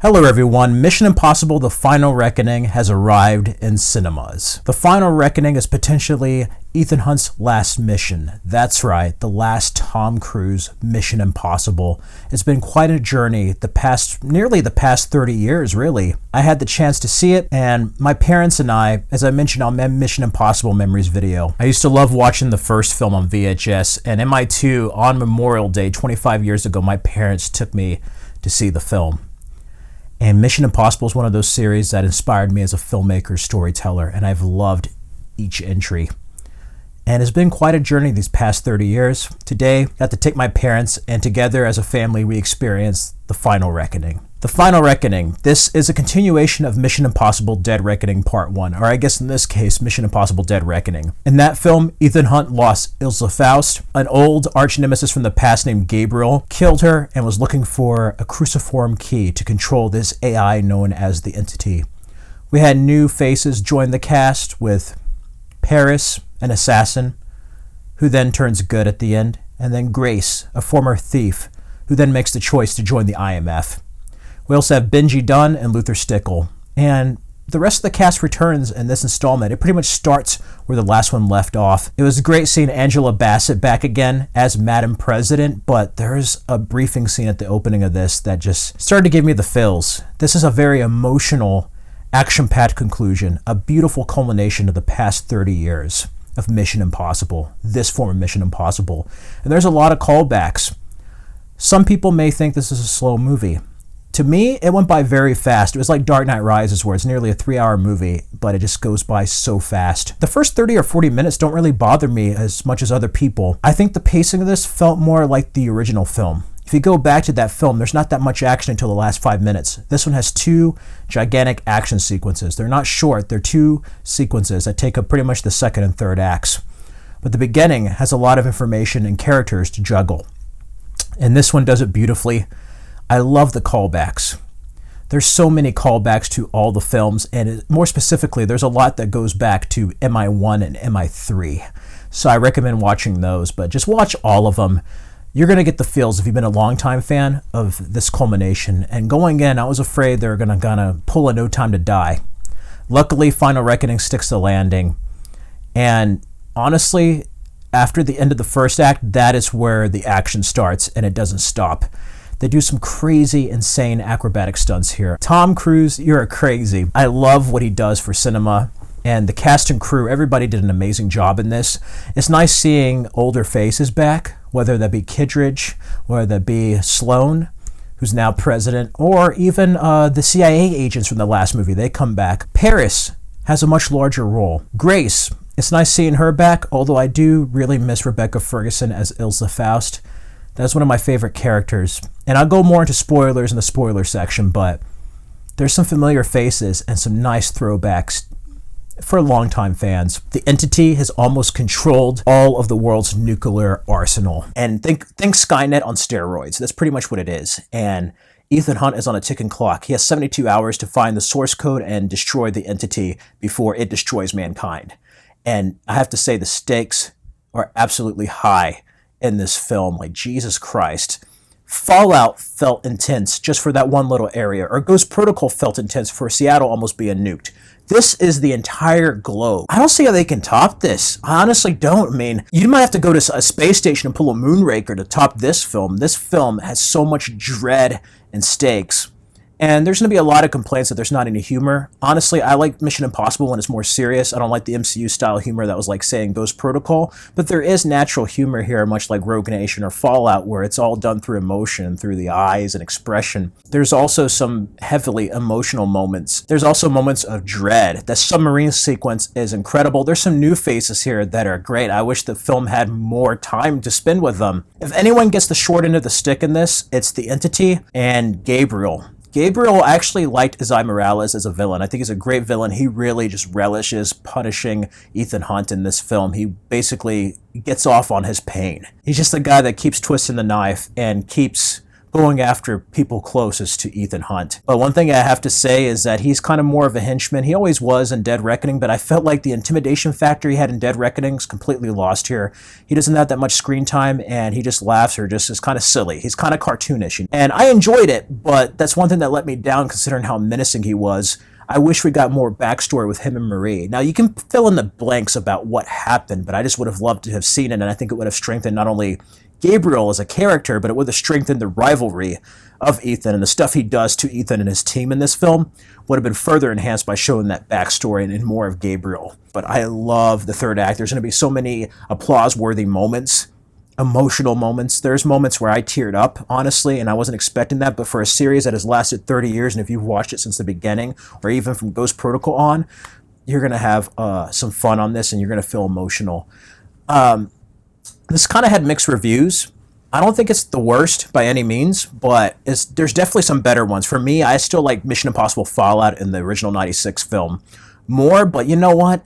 Hello everyone, Mission Impossible: The Final Reckoning has arrived in cinemas. The Final Reckoning is potentially Ethan Hunt's last mission. That's right, the last Tom Cruise Mission Impossible. It's been quite a journey nearly the past 30 years, really. I had the chance to see it, and my parents and I, as I mentioned on my Mission Impossible Memories video, I used to love watching the first film on VHS, and MI2 on Memorial Day 25 years ago, my parents took me to see the film. And Mission Impossible is one of those series that inspired me as a filmmaker, storyteller, and I've loved each entry. And it's been quite a journey these past 30 years. Today, I got to take my parents, and together as a family, we experienced The Final Reckoning. The Final Reckoning. This is a continuation of Mission Impossible: Dead Reckoning Part 1, or I guess in this case, Mission Impossible: Dead Reckoning. In that film, Ethan Hunt lost Ilsa Faust, an old arch nemesis from the past named Gabriel, killed her and was looking for a cruciform key to control this AI known as the Entity. We had new faces join the cast with Paris, an assassin, who then turns good at the end, and then Grace, a former thief, who then makes the choice to join the IMF. We also have Benji Dunn and Luther Stickle. And the rest of the cast returns in this installment. It pretty much starts where the last one left off. It was great seeing Angela Bassett back again as Madam President, but there's a briefing scene at the opening of this that just started to give me the feels. This is a very emotional, action-packed conclusion, a beautiful culmination of the past 30 years of Mission Impossible, this form of Mission Impossible. And there's a lot of callbacks. Some people may think this is a slow movie. To me, it went by very fast. It was like Dark Knight Rises, where it's nearly a 3-hour movie, but it just goes by so fast. The first 30 or 40 minutes don't really bother me as much as other people. I think the pacing of this felt more like the original film. If you go back to that film, there's not that much action until the last 5 minutes. This one has 2 gigantic action sequences. They're not short, they're 2 sequences that take up pretty much the second and third acts. But the beginning has a lot of information and characters to juggle. And this one does it beautifully. I love the callbacks. There's so many callbacks to all the films, and more specifically, there's a lot that goes back to MI1 and MI3. So I recommend watching those, but just watch all of them. You're going to get the feels if you've been a longtime fan of this culmination. And going in, I was afraid they were going to pull a No Time to Die. Luckily, Final Reckoning sticks the landing. And honestly, after the end of the first act, that is where the action starts, and it doesn't stop. They do some crazy, insane acrobatic stunts here. Tom Cruise, you're crazy. I love what he does for cinema. And the cast and crew, everybody did an amazing job in this. It's nice seeing older faces back, whether that be Kittredge, whether that be Sloan, who's now president, or even the CIA agents from the last movie. They come back. Paris has a much larger role. Grace, it's nice seeing her back, although I do really miss Rebecca Ferguson as Ilsa Faust. That's one of my favorite characters. And I'll go more into spoilers in the spoiler section, but there's some familiar faces and some nice throwbacks for longtime fans. The Entity has almost controlled all of the world's nuclear arsenal. And think Skynet on steroids. That's pretty much what it is. And Ethan Hunt is on a ticking clock. He has 72 hours to find the source code and destroy the Entity before it destroys mankind. And I have to say the stakes are absolutely high in this film. Like, Jesus Christ. Fallout felt intense just for that one little area, or Ghost Protocol felt intense for Seattle almost being nuked. This is the entire globe. I don't see how they can top this. I honestly don't. I mean, you might have to go to a space station and pull a Moonraker to top this film. This film has so much dread and stakes. And there's going to be a lot of complaints that there's not any humor. Honestly, I like Mission Impossible when it's more serious. I don't like the MCU-style humor that was like, saying, Ghost Protocol. But there is natural humor here, much like Rogue Nation or Fallout, where it's all done through emotion, through the eyes and expression. There's also some heavily emotional moments. There's also moments of dread. The submarine sequence is incredible. There's some new faces here that are great. I wish the film had more time to spend with them. If anyone gets the short end of the stick in this, it's the Entity and Gabriel. Gabriel actually liked Isai Morales as a villain. I think he's a great villain. He really just relishes punishing Ethan Hunt in this film. He basically gets off on his pain. He's just the guy that keeps twisting the knife and keeps going after people closest to Ethan Hunt. But one thing I have to say is that he's kind of more of a henchman. He always was in Dead Reckoning, but I felt like the intimidation factor he had in Dead Reckoning is completely lost here. He doesn't have that much screen time, and he just laughs or just is kind of silly. He's kind of cartoonish. And I enjoyed it, but that's one thing that let me down considering how menacing he was. I wish we got more backstory with him and Marie. Now, you can fill in the blanks about what happened, but I just would have loved to have seen it, and I think it would have strengthened not only Gabriel as a character, but it would have strengthened the rivalry of Ethan, and the stuff he does to Ethan and his team in this film would have been further enhanced by showing that backstory and more of Gabriel. But I love the third act. There's going to be so many applause-worthy moments, emotional moments. There's moments where I teared up, honestly, and I wasn't expecting that, but for a series that has lasted 30 years, and if you've watched it since the beginning, or even from Ghost Protocol on, you're going to have some fun on this, and you're going to feel emotional. This kind of had mixed reviews. I don't think it's the worst by any means, but there's definitely some better ones. For me, I still like Mission Impossible Fallout in the original 96 film more, but you know what?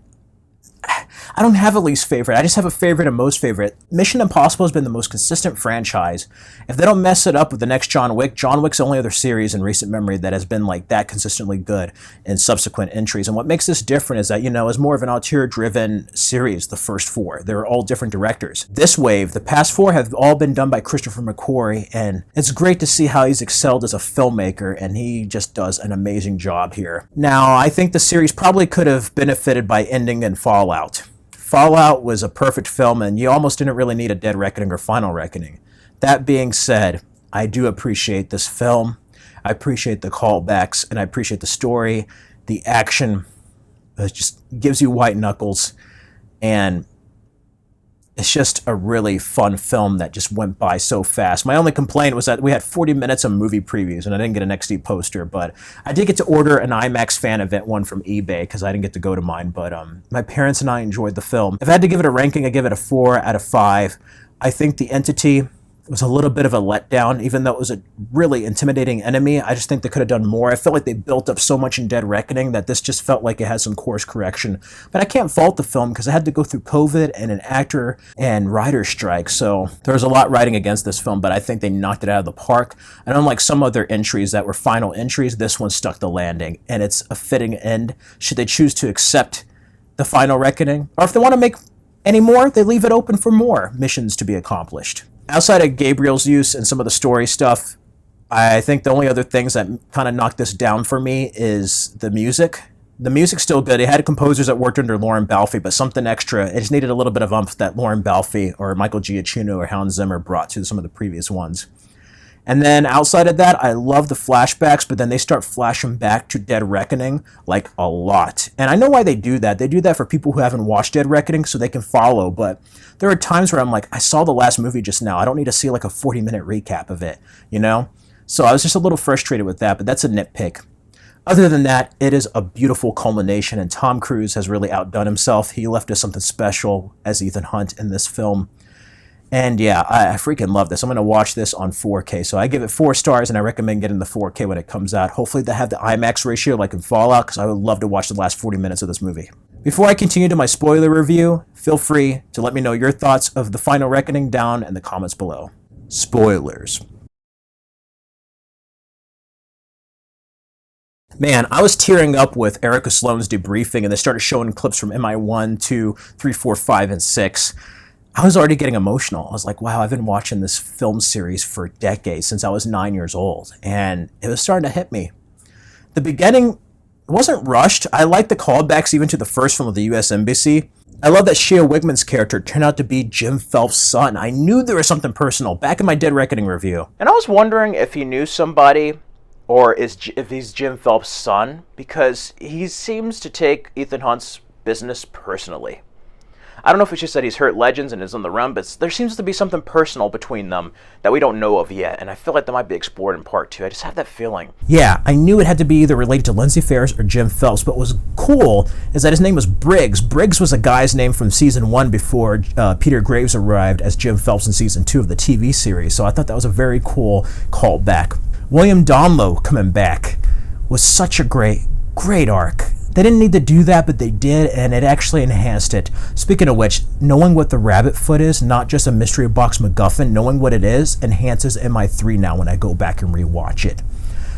I don't have a least favorite. I just have a favorite and most favorite. Mission Impossible has been the most consistent franchise. If they don't mess it up with the next John Wick's the only other series in recent memory that has been like that consistently good in subsequent entries. And what makes this different is that, it's more of an auteur-driven series, the first four. They're all different directors. This wave, the past four have all been done by Christopher McQuarrie, and it's great to see how he's excelled as a filmmaker, and he just does an amazing job here. Now, I think the series probably could have benefited by ending in Fallout. Fallout was a perfect film, and you almost didn't really need a Dead Reckoning or Final Reckoning. That being said, I do appreciate this film. I appreciate the callbacks, and I appreciate the story, the action. It just gives you white knuckles, and it's just a really fun film that just went by so fast. My only complaint was that we had 40 minutes of movie previews, and I didn't get an XD poster, but I did get to order an IMAX fan event one from eBay because I didn't get to go to mine, but my parents and I enjoyed the film. If I had to give it a ranking, I'd give it a 4 out of 5. I think The Entity was a little bit of a letdown, even though it was a really intimidating enemy. I just think they could have done more. I felt like they built up so much in Dead Reckoning that this just felt like it had some course correction. But I can't fault the film because I had to go through COVID and an actor and writer strike. So there was a lot riding against this film, but I think they knocked it out of the park. And unlike some other entries that were final entries, this one stuck the landing. And it's a fitting end should they choose to accept the Final Reckoning. Or if they want to make any more, they leave it open for more missions to be accomplished. Outside of Gabriel's use and some of the story stuff, I think the only other things that kind of knocked this down for me is the music. The music's still good. It had composers that worked under Lauren Balfe, but something extra. It just needed a little bit of oomph that Lauren Balfe or Michael Giacchino or Hans Zimmer brought to some of the previous ones. And then outside of that, I love the flashbacks, but then they start flashing back to Dead Reckoning like a lot. And I know why they do that. They do that for people who haven't watched Dead Reckoning so they can follow, but there are times where I'm like, I saw the last movie just now. I don't need to see like a 40-minute recap of it, So I was just a little frustrated with that, but that's a nitpick. Other than that, it is a beautiful culmination, and Tom Cruise has really outdone himself. He left us something special as Ethan Hunt in this film. And yeah, I freaking love this. I'm going to watch this on 4K. So I give it 4 stars, and I recommend getting the 4K when it comes out. Hopefully they have the IMAX ratio like in Fallout, because I would love to watch the last 40 minutes of this movie. Before I continue to my spoiler review, feel free to let me know your thoughts of The Final Reckoning down in the comments below. Spoilers. Man, I was tearing up with Erica Sloane's debriefing, and they started showing clips from MI1, 2, 3, 4, 5, and 6. I was already getting emotional. I was like, wow, I've been watching this film series for decades, since I was 9 years old, and it was starting to hit me. The beginning wasn't rushed. I liked the callbacks even to the first film of the U.S. Embassy. I love that Shea Wigman's character turned out to be Jim Phelps' son. I knew there was something personal back in my Dead Reckoning review. And I was wondering if he knew somebody, or if he's Jim Phelps' son, because he seems to take Ethan Hunt's business personally. I don't know if it's just that he's hurt legends and is on the run, but there seems to be something personal between them that we don't know of yet, and I feel like that might be explored in part 2. I just have that feeling. Yeah, I knew it had to be either related to Lindsay Ferris or Jim Phelps, but what was cool is that his name was Briggs. Briggs was a guy's name from Season 1 before Peter Graves arrived as Jim Phelps in Season 2 of the TV series, so I thought that was a very cool callback. William Donlow coming back was such a great arc. They didn't need to do that, but they did, and it actually enhanced it. Speaking of which, knowing what the rabbit foot is, not just a mystery box MacGuffin, knowing what it is, enhances MI3 now when I go back and rewatch it.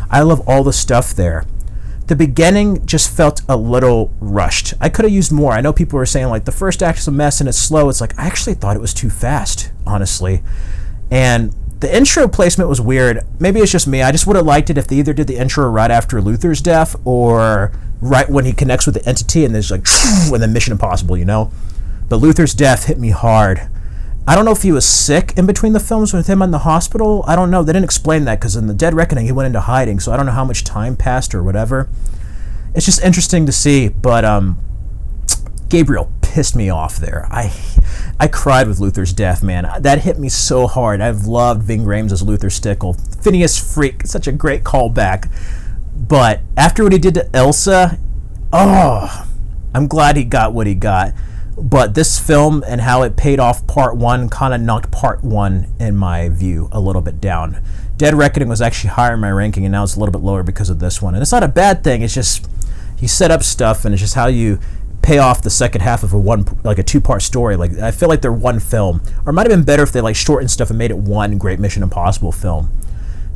I love all the stuff there. The beginning just felt a little rushed. I could have used more. I know people were saying, like, the first act is a mess and it's slow. It's like, I actually thought it was too fast, honestly. And the intro placement was weird. Maybe it's just me. I just would have liked it if they either did the intro right after Luther's death or right when he connects with the entity and there's like, and then Mission Impossible, you know? But Luther's death hit me hard. I don't know if he was sick in between the films with him in the hospital. I don't know. They didn't explain that because in the Dead Reckoning he went into hiding, so I don't know how much time passed or whatever. It's just interesting to see, but Gabriel pissed me off there. I cried with Luther's death, man. That hit me so hard. I've loved Ving Rhames as Luther Stickle. Phineas Freak, such a great callback. But after what he did to Elsa, I'm glad he got what he got. But this film and how it paid off part one kind of knocked part one, in my view, a little bit down. Dead Reckoning was actually higher in my ranking, and now it's a little bit lower because of this one. And it's not a bad thing. It's just you set up stuff, and it's just how you pay off the second half of a two-part story. Like, I feel like they're one film. Or it might have been better if they like shortened stuff and made it one great Mission Impossible film.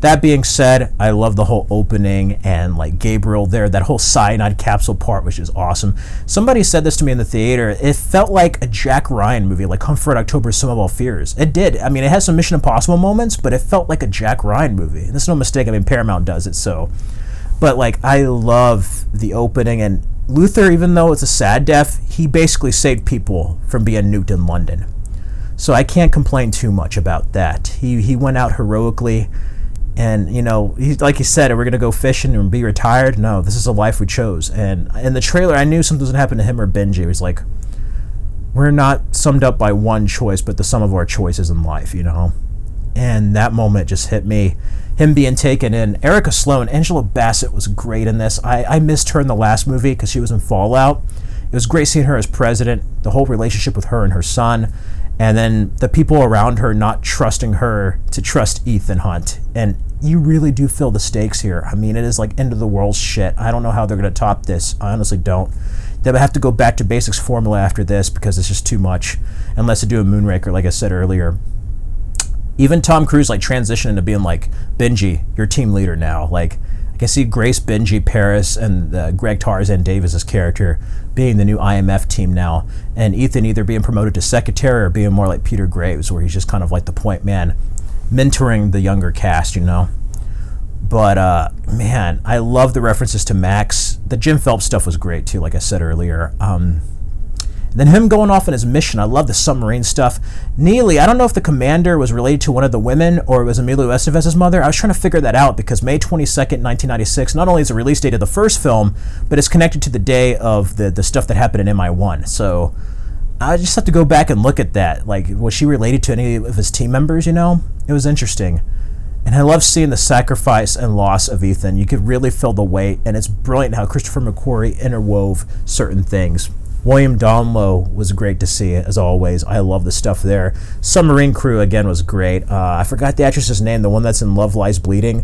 That being said, I love the whole opening and like Gabriel there, that whole cyanide capsule part, which is awesome. Somebody said this to me in the theater. It felt like a Jack Ryan movie, like Hunt for Red October's Sum of All Fears. It did. I mean, it has some Mission Impossible moments, but it felt like a Jack Ryan movie. And there's no mistake. I mean, Paramount does it, so. But like, I love the opening, and Luther, even though it's a sad death, he basically saved people from being nuked in London. So I can't complain too much about that. He went out heroically. And, you know, like he said, we're going to go fishing and be retired. No, this is a life we chose. And in the trailer, I knew something was going to happen to him or Benji. It was like, we're not summed up by one choice, but the sum of our choices in life, you know? And that moment just hit me. Him being taken in. Erica Sloane, Angela Bassett was great in this. I missed her in the last movie because she was in Fallout. It was great seeing her as president, the whole relationship with her and her son. And then the people around her not trusting her to trust Ethan Hunt. And you really do feel the stakes here. I mean, it is like end of the world shit. I don't know how they're going to top this. I honestly don't. They would have to go back to basics formula after this because it's just too much. Unless they do a Moonraker, like I said earlier. Even Tom Cruise like transitioning into being like, Benji, you're team leader now. Like, I can see Grace, Benji, Paris, and Greg Tarzan Davis's character being the new IMF team now, and Ethan either being promoted to secretary or being more like Peter Graves, where he's just kind of like the point man, mentoring the younger cast, you know. But man, I love the references to Max. The Jim Phelps stuff was great too, like I said earlier. Then him going off on his mission. I love the submarine stuff. Neely, I don't know if the commander was related to one of the women or it was Emilio Estevez's mother. I was trying to figure that out because May 22nd, 1996, not only is the release date of the first film, but it's connected to the day of the stuff that happened in MI1. So I just have to go back and look at that. Like, was she related to any of his team members, you know? It was interesting. And I love seeing the sacrifice and loss of Ethan. You could really feel the weight, and it's brilliant how Christopher McQuarrie interwove certain things. William Dafoe was great to see, as always. I love the stuff there. Submarine Crew, again, was great. I forgot the actress's name, the one that's in Love Lies Bleeding.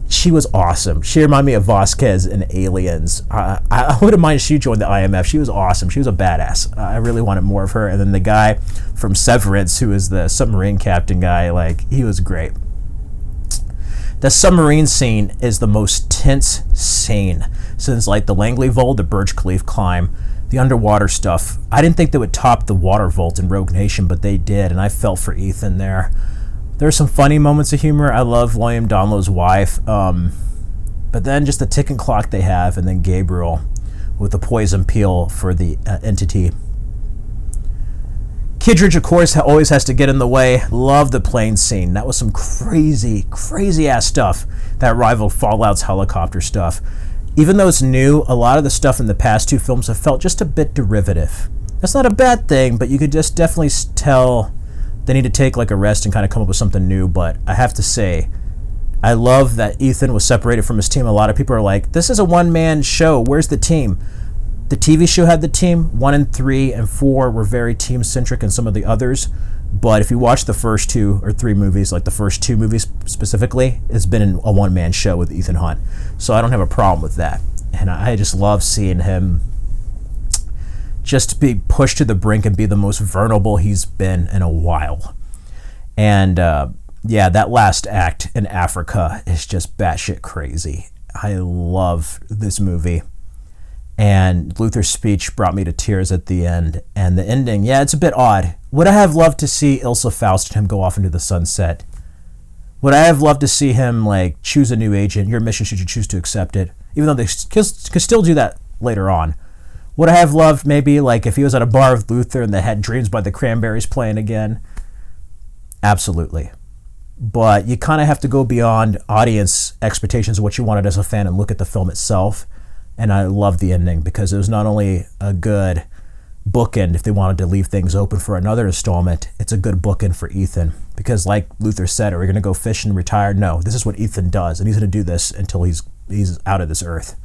She was awesome. She reminded me of Vasquez in Aliens. I wouldn't mind if she joined the IMF. She was awesome. She was a badass. I really wanted more of her. And then the guy from Severance, who is the submarine captain guy, like, he was great. The submarine scene is the most tense scene since, like, the Langley Vault, the Burj Khalifa climb, the underwater stuff. I didn't think they would top the water vault in Rogue Nation, but they did, and I felt for Ethan there. There's some funny moments of humor. I love William Dafoe's wife, but then just the ticking clock they have, and then Gabriel with the poison peel for the entity. Kittredge, of course, always has to get in the way. Love the plane scene. That was some crazy, crazy-ass stuff that rivaled Fallout's helicopter stuff. Even though it's new, a lot of the stuff in the past two films have felt just a bit derivative. That's not a bad thing, but you could just definitely tell they need to take like a rest and kind of come up with something new. But I have to say, I love that Ethan was separated from his team. A lot of people are like, this is a one-man show. Where's the team? The TV show had the team. 1 and 3 and 4 were very team-centric, and some of the others. But if you watch the first 2 or 3 movies, like the first 2 movies specifically, it's been a one-man show with Ethan Hunt. So I don't have a problem with that. And I just love seeing him just be pushed to the brink and be the most vulnerable he's been in a while. And yeah, that last act in Africa is just batshit crazy. I love this movie. And Luther's speech brought me to tears at the end. And the ending, yeah, it's a bit odd. Would I have loved to see Ilsa Faust and him go off into the sunset? Would I have loved to see him, like, choose a new agent? Your mission, should you choose to accept it? Even though they could still do that later on. Would I have loved, maybe, like, if he was at a bar with Luther and they had Dreams by the Cranberries playing again? Absolutely. But you kind of have to go beyond audience expectations of what you wanted as a fan and look at the film itself. And I love the ending because it was not only a good bookend if they wanted to leave things open for another installment, it's a good bookend for Ethan. Because like Luther said, are we going to go fish and retire? No, this is what Ethan does. And he's going to do this until he's out of this earth.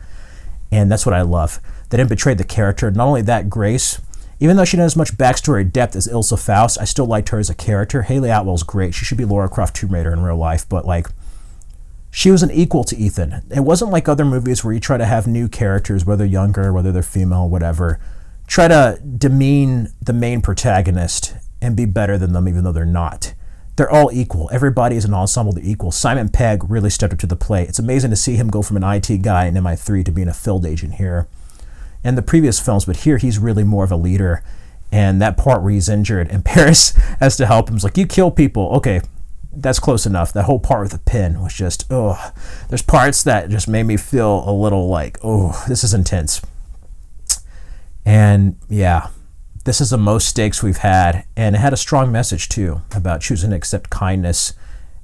And that's what I love. They didn't betray the character. Not only that, Grace, even though she didn't have as much backstory or depth as Ilsa Faust, I still liked her as a character. Hayley Atwell's great. She should be Lara Croft Tomb Raider in real life. But like, she was an equal to Ethan. It wasn't like other movies where you try to have new characters, whether younger, whether they're female, whatever, try to demean the main protagonist and be better than them even though they're not. They're all equal. Everybody is an ensemble. They're equal. Simon Pegg really stepped up to the plate. It's amazing to see him go from an IT guy in MI3 to being a field agent here. In the previous films, but here he's really more of a leader. And that part where he's injured and Paris has to help him. It's like, you kill people. Okay, that's close enough. That whole part with the pin was just, oh, there's parts that just made me feel a little like, oh, this is intense. And yeah, this is the most stakes we've had. And it had a strong message too about choosing to accept kindness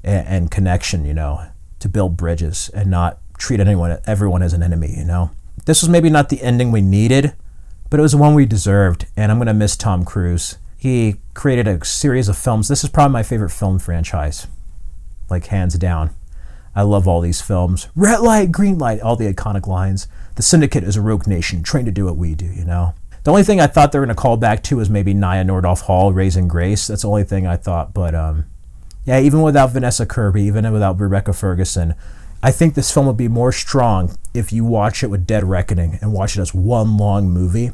and connection, you know, to build bridges and not treat everyone as an enemy, you know. This was maybe not the ending we needed, but it was the one we deserved. And I'm going to miss Tom Cruise. He created a series of films. This is probably my favorite film franchise, like hands down. I love all these films. Red light, green light, all the iconic lines. The Syndicate is a rogue nation trained to do what we do, you know. The only thing I thought they were going to call back to was maybe Nia Nordhoff Hall, Raising Grace. That's the only thing I thought. But yeah, even without Vanessa Kirby, even without Rebecca Ferguson, I think this film would be more strong if you watch it with Dead Reckoning and watch it as one long movie.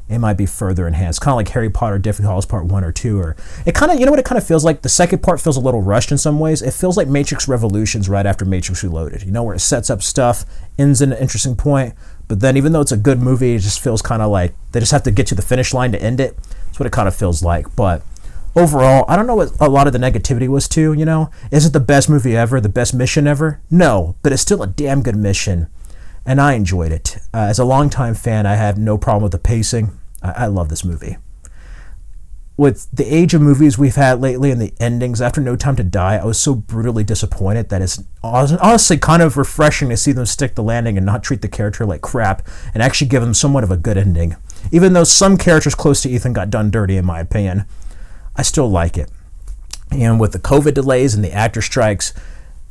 It might be further enhanced, kind of like Harry Potter, Deathly Hallows Part 1 or 2, or it kind of, you know what it kind of feels like? The second part feels a little rushed in some ways. It feels like Matrix Revolutions right after Matrix Reloaded, you know, where it sets up stuff, ends in an interesting point, but then even though it's a good movie, it just feels kind of like they just have to get to the finish line to end it. That's what it kind of feels like. But overall, I don't know what a lot of the negativity was too, you know? Is it the best movie ever, the best mission ever? No, but it's still a damn good mission. And I enjoyed it. As a longtime fan, I have no problem with the pacing. I love this movie. With the age of movies we've had lately and the endings, after No Time to Die, I was so brutally disappointed that it's honestly kind of refreshing to see them stick the landing and not treat the character like crap and actually give them somewhat of a good ending. Even though some characters close to Ethan got done dirty, in my opinion, I still like it. And with the COVID delays and the actor strikes,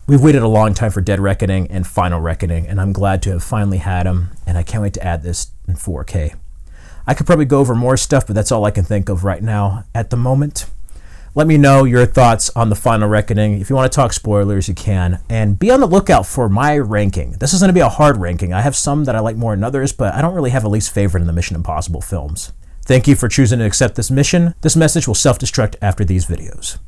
we've waited a long time for Dead Reckoning and Final Reckoning, and I'm glad to have finally had them, and I can't wait to add this in 4K. I could probably go over more stuff, but that's all I can think of right now at the moment. Let me know your thoughts on the Final Reckoning. If you want to talk spoilers, you can. And be on the lookout for my ranking. This is going to be a hard ranking. I have some that I like more than others, but I don't really have a least favorite in the Mission Impossible films. Thank you for choosing to accept this mission. This message will self-destruct after these videos.